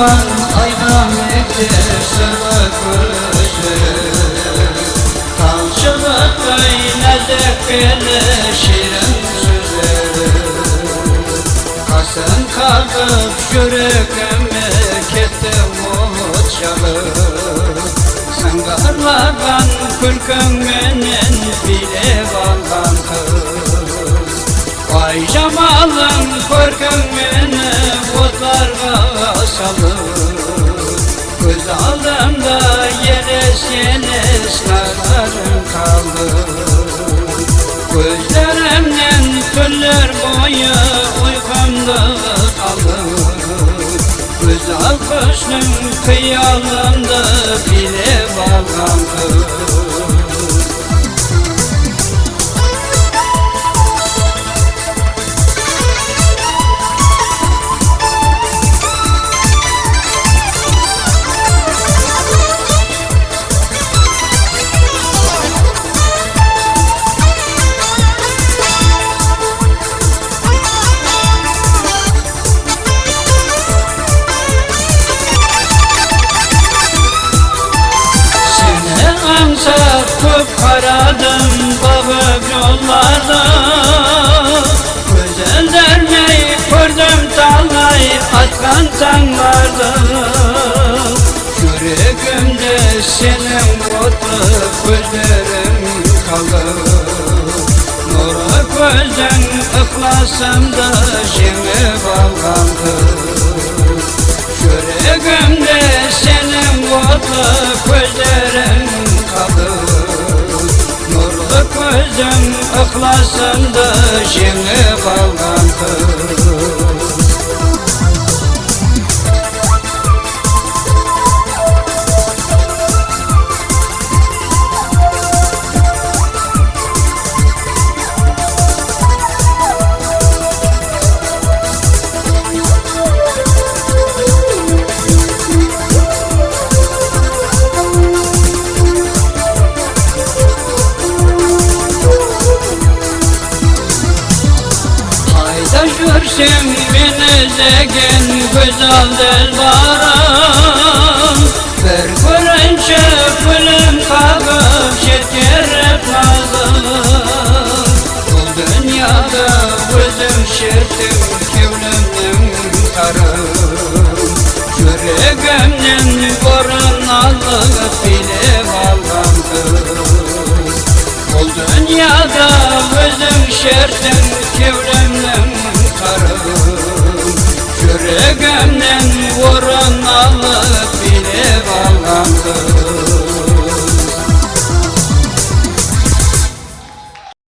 Ayvan ayvan ektirsin gözü Talçılık öyledik bile şirin sözü Kasın kalkıp yüreğime kettim uçalı Sangarlardan kürkümünün bile baldan kız Vay camalın kürkümünü botlarga salır Göz aldımda yenes yenes narlarım kaldı Gözlerimden tüller boyu uykumda kalır Güzel kışın kıyalımda bile bağlandı Satıp aradım bakıp yollarda Güzel derneği gördüm tallayı atkan tanlarda Yüreğimde senin mutlu gözlerin kalır Nura gözden ıklasam da şimdi bağlandı Yüreğimde senin mutlu gözlerin kalır Nurlu gözüm ıklasın da şimdi bağlandı Görsem beni zegen güzel delbaram Ver görünce gülüm kalkıp şeker nazım Bu dünyada gözüm şertim kevlimim tarım Yüreğimden borun alıp bile bağlandı Bu dünyada gözüm şertim kevlimim Yüreğimden vurun Allah